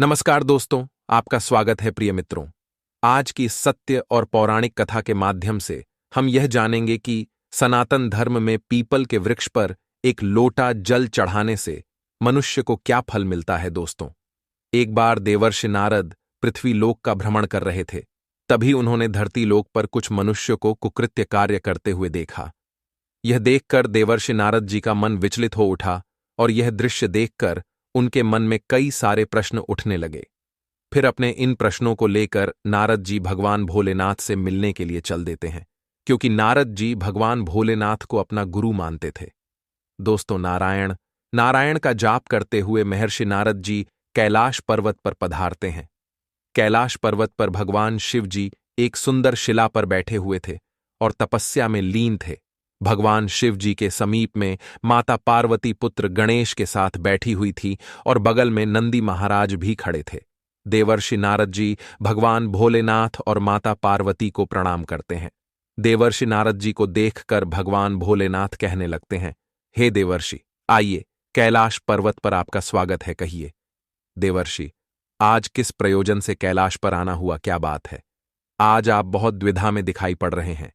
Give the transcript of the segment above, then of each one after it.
नमस्कार दोस्तों, आपका स्वागत है प्रिय मित्रों। आज की सत्य और पौराणिक कथा के माध्यम से हम यह जानेंगे कि सनातन धर्म में पीपल के वृक्ष पर एक लोटा जल चढ़ाने से मनुष्य को क्या फल मिलता है। दोस्तों, एक बार देवर्षि नारद पृथ्वी लोक का भ्रमण कर रहे थे। तभी उन्होंने धरती लोक पर कुछ मनुष्य को कुकृत्य कार्य करते हुए देखा। यह देखकर देवर्षि नारद जी का मन विचलित हो उठा और यह दृश्य देखकर उनके मन में कई सारे प्रश्न उठने लगे। फिर अपने इन प्रश्नों को लेकर नारद जी भगवान भोलेनाथ से मिलने के लिए चल देते हैं, क्योंकि नारद जी भगवान भोलेनाथ को अपना गुरु मानते थे। दोस्तों, नारायण नारायण का जाप करते हुए महर्षि नारद जी कैलाश पर्वत पर पधारते हैं। कैलाश पर्वत पर भगवान शिव जी एक सुंदर शिला पर बैठे हुए थे और तपस्या में लीन थे। भगवान शिव जी के समीप में माता पार्वती पुत्र गणेश के साथ बैठी हुई थी और बगल में नंदी महाराज भी खड़े थे। देवर्षि नारद जी भगवान भोलेनाथ और माता पार्वती को प्रणाम करते हैं। देवर्षि नारद जी को देखकर भगवान भोलेनाथ कहने लगते हैं, हे देवर्षि, आइए, कैलाश पर्वत पर आपका स्वागत है, कहिए। देवर्षि, आज किस प्रयोजन से कैलाश पर आना हुआ, क्या बात है? आज आप बहुत द्विधा में दिखाई पड़ रहे हैं।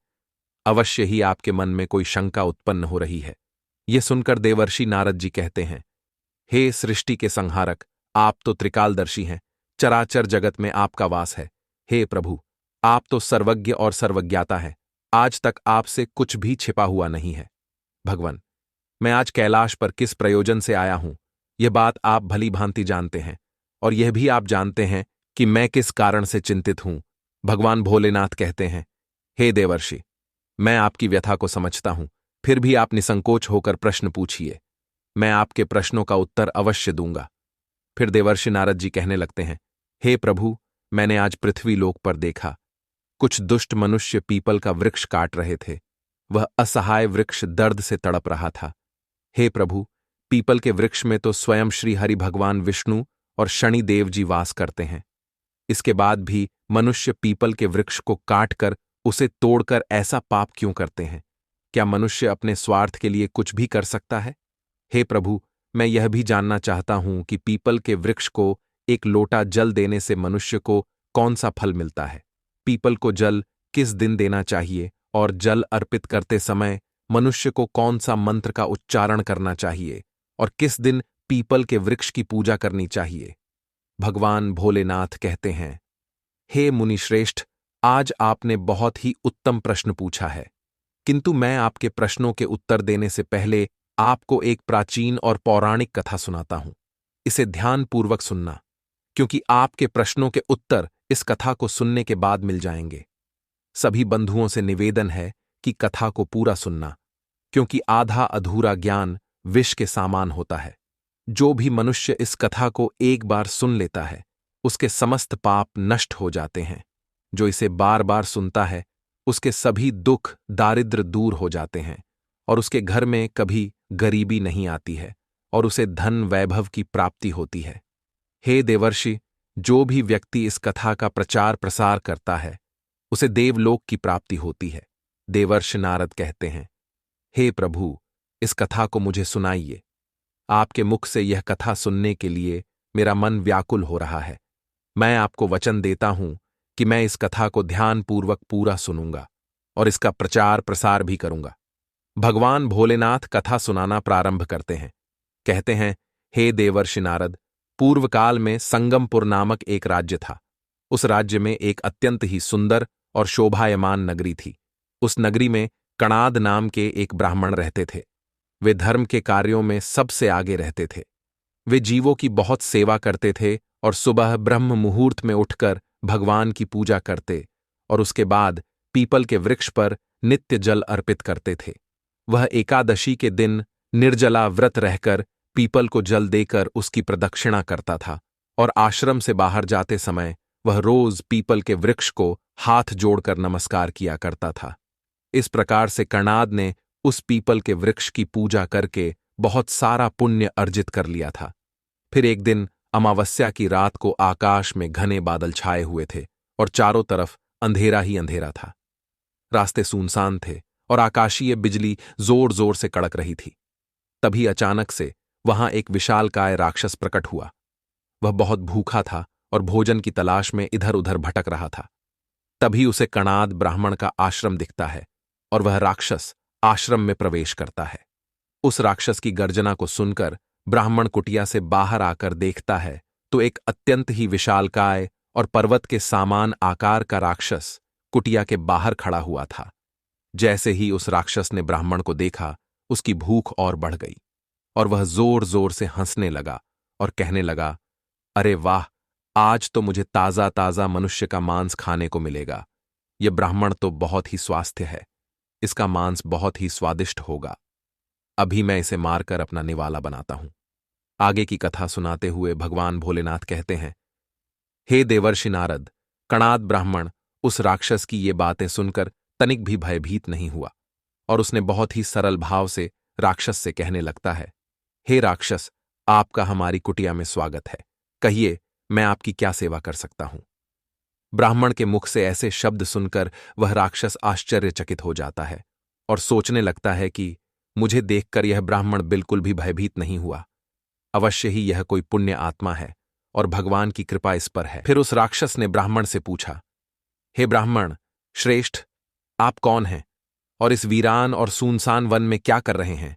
अवश्य ही आपके मन में कोई शंका उत्पन्न हो रही है। यह सुनकर देवर्षि नारद जी कहते हैं, हे सृष्टि के संहारक, आप तो त्रिकालदर्शी हैं, चराचर जगत में आपका वास है। हे प्रभु, आप तो सर्वज्ञ और सर्वज्ञाता हैं, आज तक आपसे कुछ भी छिपा हुआ नहीं है। भगवान, मैं आज कैलाश पर किस प्रयोजन से आया हूं, यह बात आप भली भांति जानते हैं, और यह भी आप जानते हैं कि मैं किस कारण से चिंतित हूं। भगवान भोलेनाथ कहते हैं, हे देवर्षि, मैं आपकी व्यथा को समझता हूं, फिर भी आप निसंकोच होकर प्रश्न पूछिए, मैं आपके प्रश्नों का उत्तर अवश्य दूंगा। फिर देवर्षि नारद जी कहने लगते हैं, हे प्रभु, मैंने आज पृथ्वी लोक पर देखा, कुछ दुष्ट मनुष्य पीपल का वृक्ष काट रहे थे। वह असहाय वृक्ष दर्द से तड़प रहा था। हे प्रभु, पीपल के वृक्ष में तो स्वयं श्री हरि भगवान विष्णु और शनिदेव जी वास करते हैं। इसके बाद भी मनुष्य पीपल के वृक्ष को काटकर उसे तोड़कर ऐसा पाप क्यों करते हैं? क्या मनुष्य अपने स्वार्थ के लिए कुछ भी कर सकता है? हे प्रभु, मैं यह भी जानना चाहता हूं कि पीपल के वृक्ष को एक लोटा जल देने से मनुष्य को कौन सा फल मिलता है? पीपल को जल किस दिन देना चाहिए और जल अर्पित करते समय मनुष्य को कौन सा मंत्र का उच्चारण करना चाहिए और किस दिन पीपल के वृक्ष की पूजा करनी चाहिए? भगवान भोलेनाथ कहते हैं, हे मुनिश्रेष्ठ, आज आपने बहुत ही उत्तम प्रश्न पूछा है, किंतु मैं आपके प्रश्नों के उत्तर देने से पहले आपको एक प्राचीन और पौराणिक कथा सुनाता हूं। इसे ध्यानपूर्वक सुनना, क्योंकि आपके प्रश्नों के उत्तर इस कथा को सुनने के बाद मिल जाएंगे। सभी बंधुओं से निवेदन है कि कथा को पूरा सुनना, क्योंकि आधा अधूरा ज्ञान विष के समान होता है। जो भी मनुष्य इस कथा को एक बार सुन लेता है, उसके समस्त पाप नष्ट हो जाते हैं। जो इसे बार बार सुनता है, उसके सभी दुख दारिद्र्य दूर हो जाते हैं और उसके घर में कभी गरीबी नहीं आती है और उसे धन वैभव की प्राप्ति होती है। हे देवर्षि, जो भी व्यक्ति इस कथा का प्रचार प्रसार करता है, उसे देवलोक की प्राप्ति होती है। देवर्षि नारद कहते हैं, हे प्रभु, इस कथा को मुझे सुनाइए। आपके मुख से यह कथा सुनने के लिए मेरा मन व्याकुल हो रहा है। मैं आपको वचन देता हूं कि मैं इस कथा को ध्यानपूर्वक पूरा सुनूंगा और इसका प्रचार प्रसार भी करूंगा। भगवान भोलेनाथ कथा सुनाना प्रारंभ करते हैं। कहते हैं, हे देवर्षि नारद, पूर्व काल में संगमपुर नामक एक राज्य था। उस राज्य में एक अत्यंत ही सुंदर और शोभायमान नगरी थी। उस नगरी में कणाद नाम के एक ब्राह्मण रहते थे। वे धर्म के कार्यों में सबसे आगे रहते थे। वे जीवों की बहुत सेवा करते थे और सुबह ब्रह्म मुहूर्त में उठकर भगवान की पूजा करते और उसके बाद पीपल के वृक्ष पर नित्य जल अर्पित करते थे। वह एकादशी के दिन निर्जला व्रत रहकर पीपल को जल देकर उसकी प्रदक्षिणा करता था और आश्रम से बाहर जाते समय वह रोज पीपल के वृक्ष को हाथ जोड़कर नमस्कार किया करता था। इस प्रकार से कणाद ने उस पीपल के वृक्ष की पूजा करके बहुत सारा पुण्य अर्जित कर लिया था। फिर एक दिन अमावस्या की रात को आकाश में घने बादल छाए हुए थे और चारों तरफ अंधेरा ही अंधेरा था। रास्ते सुनसान थे और आकाशीय बिजली जोर जोर से कड़क रही थी। तभी अचानक से वहां एक विशालकाय राक्षस प्रकट हुआ। वह बहुत भूखा था और भोजन की तलाश में इधर उधर भटक रहा था। तभी उसे कणाद ब्राह्मण का आश्रम दिखता है और वह राक्षस आश्रम में प्रवेश करता है। उस राक्षस की गर्जना को सुनकर ब्राह्मण कुटिया से बाहर आकर देखता है तो एक अत्यंत ही विशालकाय और पर्वत के समान आकार का राक्षस कुटिया के बाहर खड़ा हुआ था। जैसे ही उस राक्षस ने ब्राह्मण को देखा, उसकी भूख और बढ़ गई और वह जोर जोर से हंसने लगा और कहने लगा, अरे वाह, आज तो मुझे ताजा ताजा मनुष्य का मांस खाने को मिलेगा। यह ब्राह्मण तो बहुत ही स्वास्थ्य है, इसका मांस बहुत ही स्वादिष्ट होगा। अभी मैं इसे मारकर अपना निवाला बनाता हूं। आगे की कथा सुनाते हुए भगवान भोलेनाथ कहते हैं, हे देवर्षि नारद, कणाद ब्राह्मण उस राक्षस की ये बातें सुनकर तनिक भी भयभीत नहीं हुआ और उसने बहुत ही सरल भाव से राक्षस से कहने लगता है, हे राक्षस, आपका हमारी कुटिया में स्वागत है। कहिए, मैं आपकी क्या सेवा कर सकता हूं। ब्राह्मण के मुख से ऐसे शब्द सुनकर वह राक्षस आश्चर्यचकित हो जाता है और सोचने लगता है कि मुझे देखकर यह ब्राह्मण बिल्कुल भी भयभीत नहीं हुआ। अवश्य ही यह कोई पुण्य आत्मा है और भगवान की कृपा इस पर है। फिर उस राक्षस ने ब्राह्मण से पूछा, हे ब्राह्मण श्रेष्ठ, आप कौन हैं और इस वीरान और सुनसान वन में क्या कर रहे हैं?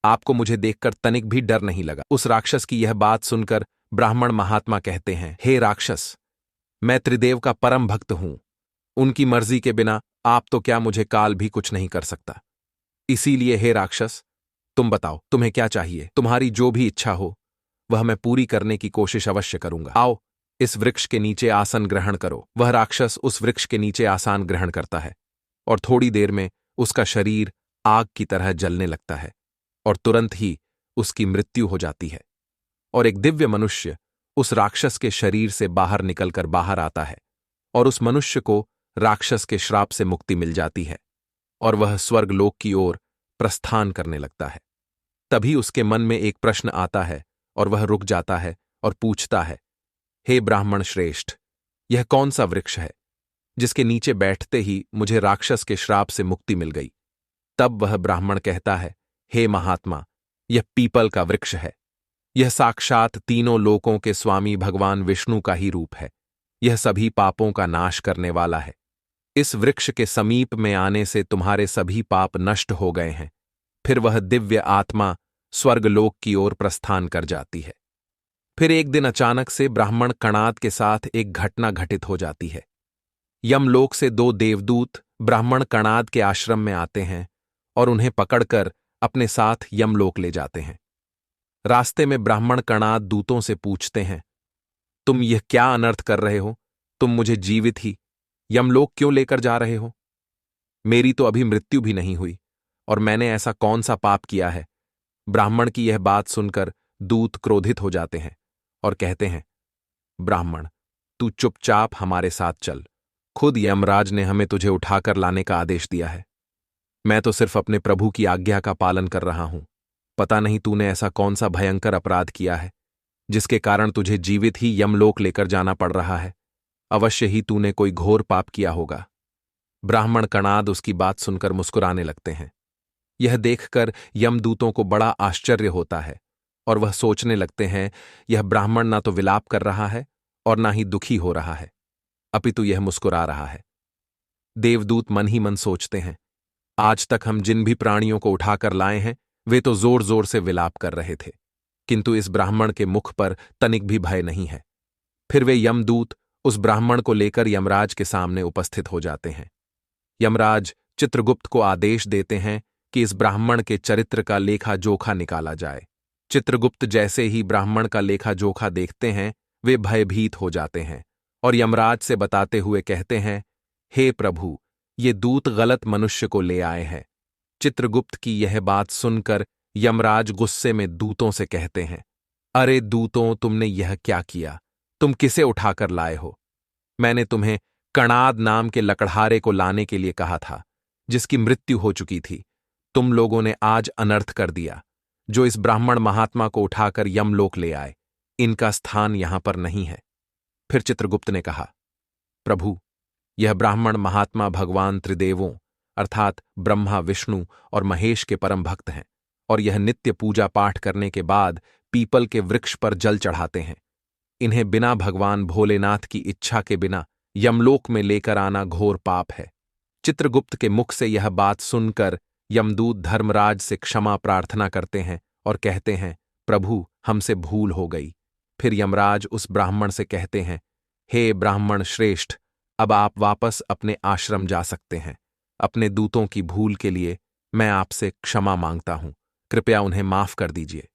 आपको मुझे देखकर तनिक भी डर नहीं लगा। उस राक्षस की यह बात सुनकर ब्राह्मण महात्मा कहते हैं, हे राक्षस, मैं त्रिदेव का परम भक्त हूं। उनकी मर्जी के बिना आप तो क्या मुझे काल भी कुछ नहीं कर सकता। इसीलिए हे राक्षस, तुम बताओ तुम्हें क्या चाहिए। तुम्हारी जो भी इच्छा हो वह मैं पूरी करने की कोशिश अवश्य करूंगा। आओ, इस वृक्ष के नीचे आसन ग्रहण करो। वह राक्षस उस वृक्ष के नीचे आसन ग्रहण करता है और थोड़ी देर में उसका शरीर आग की तरह जलने लगता है और तुरंत ही उसकी मृत्यु हो जाती है और एक दिव्य मनुष्य उस राक्षस के शरीर से बाहर निकलकर बाहर आता है और उस मनुष्य को राक्षस के श्राप से मुक्ति मिल जाती है और वह स्वर्गलोक की ओर प्रस्थान करने लगता है। तभी उसके मन में एक प्रश्न आता है और वह रुक जाता है और पूछता है, हे ब्राह्मण श्रेष्ठ, यह कौन सा वृक्ष है जिसके नीचे बैठते ही मुझे राक्षस के श्राप से मुक्ति मिल गई? तब वह ब्राह्मण कहता है, हे महात्मा, यह पीपल का वृक्ष है। यह साक्षात तीनों लोकों के स्वामी भगवान विष्णु का ही रूप है। यह सभी पापों का नाश करने वाला है। इस वृक्ष के समीप में आने से तुम्हारे सभी पाप नष्ट हो गए हैं। फिर वह दिव्य आत्मा स्वर्गलोक की ओर प्रस्थान कर जाती है। फिर एक दिन अचानक से ब्राह्मण कणाद के साथ एक घटना घटित हो जाती है। यमलोक से दो देवदूत ब्राह्मण कणाद के आश्रम में आते हैं और उन्हें पकड़कर अपने साथ यमलोक ले जाते हैं। रास्ते में ब्राह्मण कणाद दूतों से पूछते हैं, तुम यह क्या अनर्थ कर रहे हो? तुम मुझे जीवित ही यमलोक क्यों लेकर जा रहे हो? मेरी तो अभी मृत्यु भी नहीं हुई और मैंने ऐसा कौन सा पाप किया है? ब्राह्मण की यह बात सुनकर दूत क्रोधित हो जाते हैं और कहते हैं, ब्राह्मण, तू चुपचाप हमारे साथ चल। खुद यमराज ने हमें तुझे उठाकर लाने का आदेश दिया है। मैं तो सिर्फ अपने प्रभु की आज्ञा का पालन कर रहा हूं। पता नहीं तूने ऐसा कौन सा भयंकर अपराध किया है जिसके कारण तुझे जीवित ही यमलोक लेकर जाना पड़ रहा है। अवश्य ही तूने कोई घोर पाप किया होगा। ब्राह्मण कणाद उसकी बात सुनकर मुस्कुराने लगते हैं। यह देखकर यमदूतों को बड़ा आश्चर्य होता है और वह सोचने लगते हैं, यह ब्राह्मण ना तो विलाप कर रहा है और ना ही दुखी हो रहा है, अपितु यह मुस्कुरा रहा है। देवदूत मन ही मन सोचते हैं, आज तक हम जिन भी प्राणियों को उठाकर लाए हैं वे तो जोर जोर से विलाप कर रहे थे, किंतु इस ब्राह्मण के मुख पर तनिक भी भय नहीं है। फिर वे यमदूत उस ब्राह्मण को लेकर यमराज के सामने उपस्थित हो जाते हैं। यमराज चित्रगुप्त को आदेश देते हैं कि इस ब्राह्मण के चरित्र का लेखा जोखा निकाला जाए। चित्रगुप्त जैसे ही ब्राह्मण का लेखा जोखा देखते हैं वे भयभीत हो जाते हैं और यमराज से बताते हुए कहते हैं, हे प्रभु, ये दूत गलत मनुष्य को ले आए हैं। चित्रगुप्त की यह बात सुनकर यमराज गुस्से में दूतों से कहते हैं, अरे दूतों, तुमने यह क्या किया? तुम किसे उठाकर लाए हो? मैंने तुम्हें कणाद नाम के लकड़हारे को लाने के लिए कहा था, जिसकी मृत्यु हो चुकी थी। तुम लोगों ने आज अनर्थ कर दिया। जो इस ब्राह्मण महात्मा को उठाकर यमलोक ले आए, इनका स्थान यहां पर नहीं है। फिर चित्रगुप्त ने कहा, प्रभु, यह ब्राह्मण महात्मा भगवान त्रिदेवों अर्थात ब्रह्मा, विष्णु और महेश के परम भक्त हैं और यह नित्य पूजा पाठ करने के बाद पीपल के वृक्ष पर जल चढ़ाते हैं। इन्हें बिना भगवान भोलेनाथ की इच्छा के बिना यमलोक में लेकर आना घोर पाप है। चित्रगुप्त के मुख से यह बात सुनकर यमदूत धर्मराज से क्षमा प्रार्थना करते हैं और कहते हैं, प्रभु, हमसे भूल हो गई। फिर यमराज उस ब्राह्मण से कहते हैं, हे ब्राह्मण श्रेष्ठ, अब आप वापस अपने आश्रम जा सकते हैं। अपने दूतों की भूल के लिए मैं आपसे क्षमा मांगता हूं, कृपया उन्हें माफ कर दीजिए।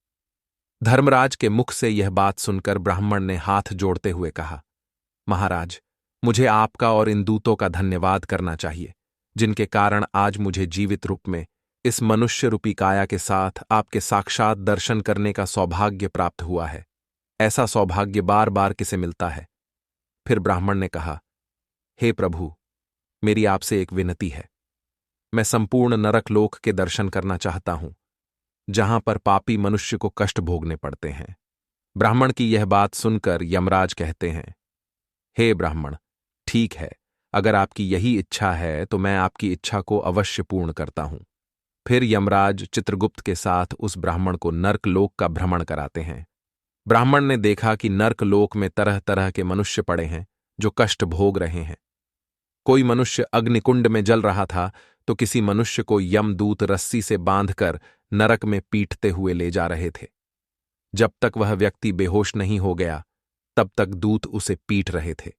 धर्मराज के मुख से यह बात सुनकर ब्राह्मण ने हाथ जोड़ते हुए कहा, महाराज, मुझे आपका और इन दूतों का धन्यवाद करना चाहिए, जिनके कारण आज मुझे जीवित रूप में इस मनुष्य रूपी काया के साथ आपके साक्षात दर्शन करने का सौभाग्य प्राप्त हुआ है। ऐसा सौभाग्य बार बार किसे मिलता है। फिर ब्राह्मण ने कहा, हे प्रभु, मेरी आपसे एक विनती है। मैं संपूर्ण नरकलोक के दर्शन करना चाहता हूं, जहां पर पापी मनुष्य को कष्ट भोगने पड़ते हैं। ब्राह्मण की यह बात सुनकर यमराज कहते हैं, हे ब्राह्मण, ठीक है, अगर आपकी यही इच्छा है तो मैं आपकी इच्छा को अवश्य पूर्ण करता हूं। फिर यमराज चित्रगुप्त के साथ उस ब्राह्मण को नर्कलोक का भ्रमण कराते हैं। ब्राह्मण ने देखा कि नर्कलोक में तरह तरह के मनुष्य पड़े हैं जो कष्ट भोग रहे हैं। कोई मनुष्य अग्निकुंड में जल रहा था तो किसी मनुष्य को यमदूत रस्सी से बांधकर नरक में पीटते हुए ले जा रहे थे। जब तक वह व्यक्ति बेहोश नहीं हो गया तब तक दूत उसे पीट रहे थे।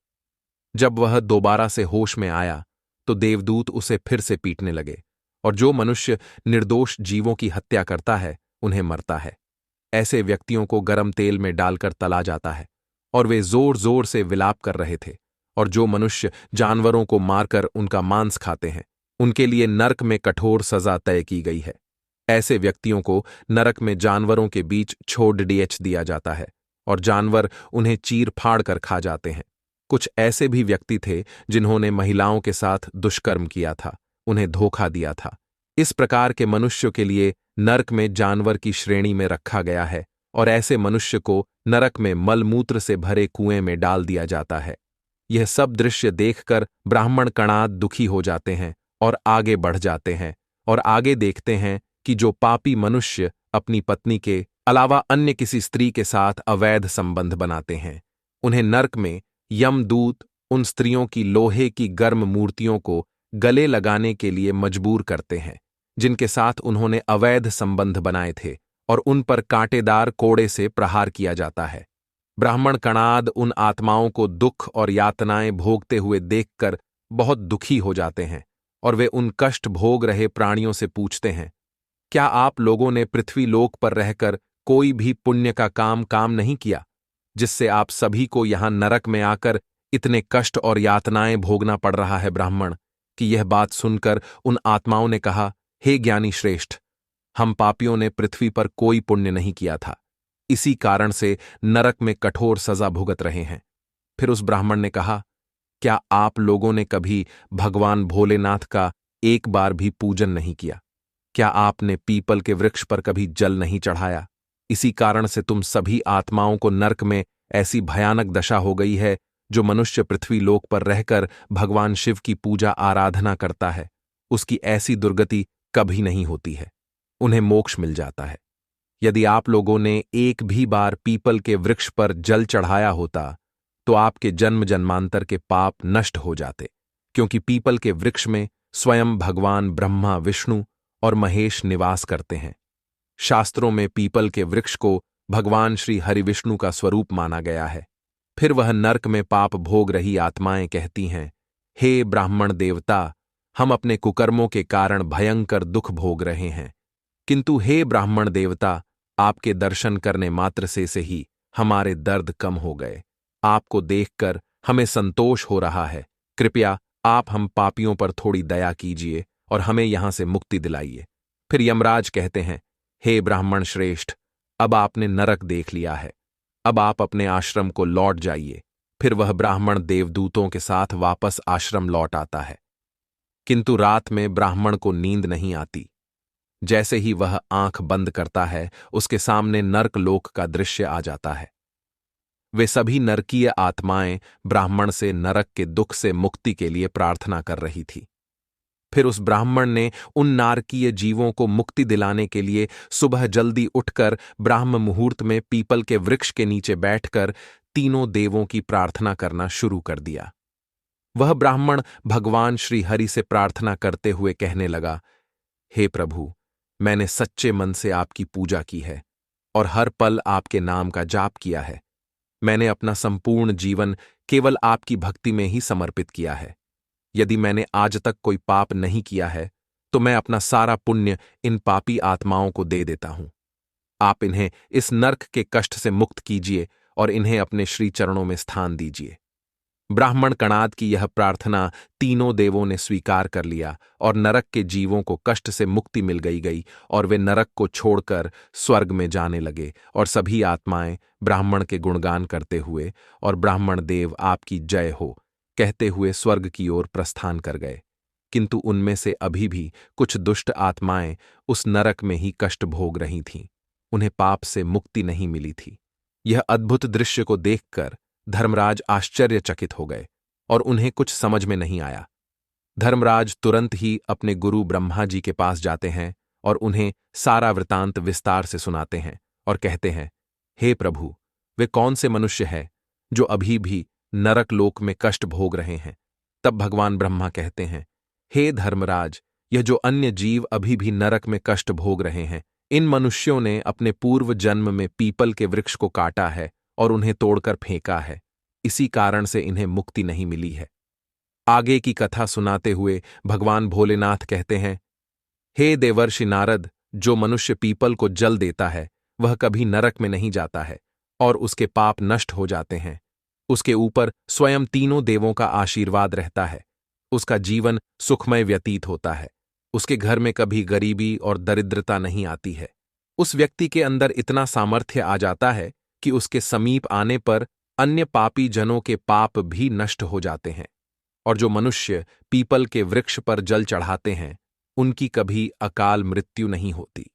जब वह दोबारा से होश में आया तो देवदूत उसे फिर से पीटने लगे, और जो मनुष्य निर्दोष जीवों की हत्या करता है उन्हें मरता है। ऐसे व्यक्तियों को गरम तेल में डालकर तला जाता है, और वे जोर जोर से विलाप कर रहे थे। और जो मनुष्य जानवरों को मारकर उनका मांस खाते हैं उनके लिए नरक में कठोर सजा तय की गई है। ऐसे व्यक्तियों को नरक में जानवरों के बीच छोड़ दिया जाता है, और जानवर उन्हें चीर फाड़ कर खा जाते हैं। कुछ ऐसे भी व्यक्ति थे जिन्होंने महिलाओं के साथ दुष्कर्म किया था, उन्हें धोखा दिया था। इस प्रकार के मनुष्यों के लिए नरक में जानवर की श्रेणी में रखा गया है, और ऐसे मनुष्य को नरक में मलमूत्र से भरे कुएं में डाल दिया जाता है। यह सब दृश्य देखकर ब्राह्मण कणाद दुखी हो जाते हैं और आगे बढ़ जाते हैं, और आगे देखते हैं कि जो पापी मनुष्य अपनी पत्नी के अलावा अन्य किसी स्त्री के साथ अवैध संबंध बनाते हैं, उन्हें नरक में यमदूत उन स्त्रियों की लोहे की गर्म मूर्तियों को गले लगाने के लिए मजबूर करते हैं, जिनके साथ उन्होंने अवैध संबंध बनाए थे, और उन पर कांटेदार कोड़े से प्रहार किया जाता है। ब्राह्मण कणाद उन आत्माओं को दुख और यातनाएं भोगते हुए देखकर बहुत दुखी हो जाते हैं, और वे उन कष्ट भोग रहे प्राणियों से पूछते हैं, क्या आप लोगों ने पृथ्वी लोक पर रहकर कोई भी पुण्य का काम नहीं किया, जिससे आप सभी को यहां नरक में आकर इतने कष्ट और यातनाएं भोगना पड़ रहा है। ब्राह्मण की यह बात सुनकर उन आत्माओं ने कहा, हे ज्ञानी श्रेष्ठ, हम पापियों ने पृथ्वी पर कोई पुण्य नहीं किया था, इसी कारण से नरक में कठोर सजा भुगत रहे हैं। फिर उस ब्राह्मण ने कहा, क्या आप लोगों ने कभी भगवान भोलेनाथ का एक बार भी पूजन नहीं किया? क्या आपने पीपल के वृक्ष पर कभी जल नहीं चढ़ाया? इसी कारण से तुम सभी आत्माओं को नरक में ऐसी भयानक दशा हो गई है। जो मनुष्य पृथ्वी लोक पर रहकर भगवान शिव की पूजा आराधना करता है, उसकी ऐसी दुर्गति कभी नहीं होती है, उन्हें मोक्ष मिल जाता है। यदि आप लोगों ने एक भी बार पीपल के वृक्ष पर जल चढ़ाया होता तो आपके जन्म जन्मांतर के पाप नष्ट हो जाते, क्योंकि पीपल के वृक्ष में स्वयं भगवान ब्रह्मा, विष्णु और महेश निवास करते हैं। शास्त्रों में पीपल के वृक्ष को भगवान श्री हरिविष्णु का स्वरूप माना गया है। फिर वह नरक में पाप भोग रही आत्माएं कहती हैं, हे ब्राह्मण देवता, हम अपने कुकर्मों के कारण भयंकर दुख भोग रहे हैं, किंतु हे ब्राह्मण देवता, आपके दर्शन करने मात्र से ही हमारे दर्द कम हो गए। आपको देखकर हमें संतोष हो रहा है। कृपया आप हम पापियों पर थोड़ी दया कीजिए और हमें यहां से मुक्ति दिलाइए। फिर यमराज कहते हैं, हे ब्राह्मण श्रेष्ठ, अब आपने नरक देख लिया है, अब आप अपने आश्रम को लौट जाइए। फिर वह ब्राह्मण देवदूतों के साथ वापस आश्रम लौट आता है, किंतु रात में ब्राह्मण को नींद नहीं आती। जैसे ही वह आंख बंद करता है, उसके सामने नर्कलोक का दृश्य आ जाता है। वे सभी नरकीय आत्माएं ब्राह्मण से नरक के दुख से मुक्ति के लिए प्रार्थना कर रही थी। फिर उस ब्राह्मण ने उन नारकीय जीवों को मुक्ति दिलाने के लिए सुबह जल्दी उठकर ब्राह्म मुहूर्त में पीपल के वृक्ष के नीचे बैठकर तीनों देवों की प्रार्थना करना शुरू कर दिया। वह ब्राह्मण भगवान श्री हरि से प्रार्थना करते हुए कहने लगा, हे प्रभु, मैंने सच्चे मन से आपकी पूजा की है और हर पल आपके नाम का जाप किया है। मैंने अपना संपूर्ण जीवन केवल आपकी भक्ति में ही समर्पित किया है। यदि मैंने आज तक कोई पाप नहीं किया है तो मैं अपना सारा पुण्य इन पापी आत्माओं को दे देता हूं। आप इन्हें इस नरक के कष्ट से मुक्त कीजिए और इन्हें अपने श्री चरणों में स्थान दीजिए। ब्राह्मण कणाद की यह प्रार्थना तीनों देवों ने स्वीकार कर लिया और नरक के जीवों को कष्ट से मुक्ति मिल गई और वे नरक को छोड़कर स्वर्ग में जाने लगे और सभी आत्माएं ब्राह्मण के गुणगान करते हुए और ब्राह्मण देव आपकी जय हो कहते हुए स्वर्ग की ओर प्रस्थान कर गए। किंतु उनमें से अभी भी कुछ दुष्ट आत्माएं उस नरक में ही कष्ट भोग रही थीं। उन्हें पाप से मुक्ति नहीं मिली थी। यह अद्भुत दृश्य को देखकर धर्मराज आश्चर्यचकित हो गए और उन्हें कुछ समझ में नहीं आया। धर्मराज तुरंत ही अपने गुरु ब्रह्मा जी के पास जाते हैं और उन्हें सारा वृतांत विस्तार से सुनाते हैं और कहते हैं, हे प्रभु, वे कौन से मनुष्य हैं जो अभी भी नरक लोक में कष्ट भोग रहे हैं? तब भगवान ब्रह्मा कहते हैं, हे धर्मराज, यह जो अन्य जीव अभी भी नरक में कष्ट भोग रहे हैं, इन मनुष्यों ने अपने पूर्व जन्म में पीपल के वृक्ष को काटा है और उन्हें तोड़कर फेंका है। इसी कारण से इन्हें मुक्ति नहीं मिली है। आगे की कथा सुनाते हुए भगवान भोलेनाथ कहते हैं, हे देवर्षि नारद, जो मनुष्य पीपल को जल देता है वह कभी नरक में नहीं जाता है और उसके पाप नष्ट हो जाते हैं। उसके ऊपर स्वयं तीनों देवों का आशीर्वाद रहता है। उसका जीवन सुखमय व्यतीत होता है। उसके घर में कभी गरीबी और दरिद्रता नहीं आती है। उस व्यक्ति के अंदर इतना सामर्थ्य आ जाता है कि उसके समीप आने पर अन्य पापी जनों के पाप भी नष्ट हो जाते हैं। और जो मनुष्य पीपल के वृक्ष पर जल चढ़ाते हैं उनकी कभी अकाल मृत्यु नहीं होती।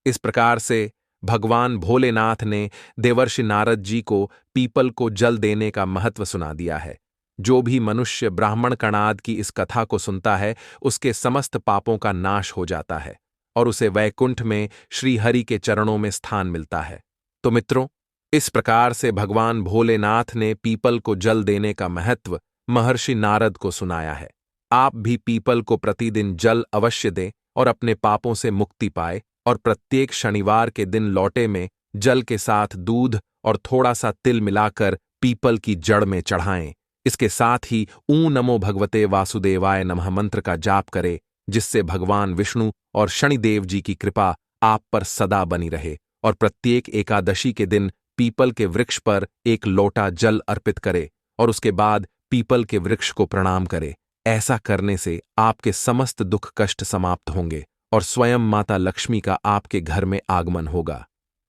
इस प्रकार से भगवान भोलेनाथ ने देवर्षि नारद जी को पीपल को जल देने का महत्व सुना दिया है। जो भी मनुष्य ब्राह्मण कणाद की इस कथा को सुनता है उसके समस्त पापों का नाश हो जाता है और उसे वैकुंठ में श्री हरि के चरणों में स्थान मिलता है। तो मित्रों, इस प्रकार से भगवान भोलेनाथ ने पीपल को जल देने का महत्व महर्षि नारद को सुनाया है। आप भी पीपल को प्रतिदिन जल अवश्य दें और अपने पापों से मुक्ति पाए और प्रत्येक शनिवार के दिन लौटे में जल के साथ दूध और थोड़ा सा तिल मिलाकर पीपल की जड़ में चढ़ाएं। इसके साथ ही ऊ नमो भगवते वासुदेवाय नमः मंत्र का जाप करे, जिससे भगवान विष्णु और शनिदेव जी की कृपा आप पर सदा बनी रहे। और प्रत्येक एकादशी के दिन पीपल के वृक्ष पर एक लोटा जल अर्पित करे और उसके बाद पीपल के वृक्ष को प्रणाम करे। ऐसा करने से आपके समस्त दुख कष्ट समाप्त होंगे और स्वयं माता लक्ष्मी का आपके घर में आगमन होगा।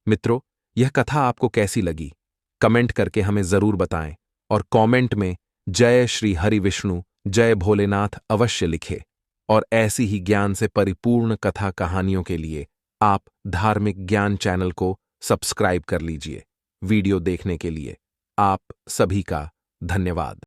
मित्रों, यह कथा आपको कैसी लगी? कमेंट करके हमें जरूर बताएं और कमेंट में जय श्री हरि विष्णु, जय भोलेनाथ अवश्य लिखे। और ऐसी ही ज्ञान से परिपूर्ण कथा कहानियों के लिए आप धार्मिक ज्ञान चैनल को सब्सक्राइब कर लीजिए। वीडियो देखने के लिए आप सभी का धन्यवाद।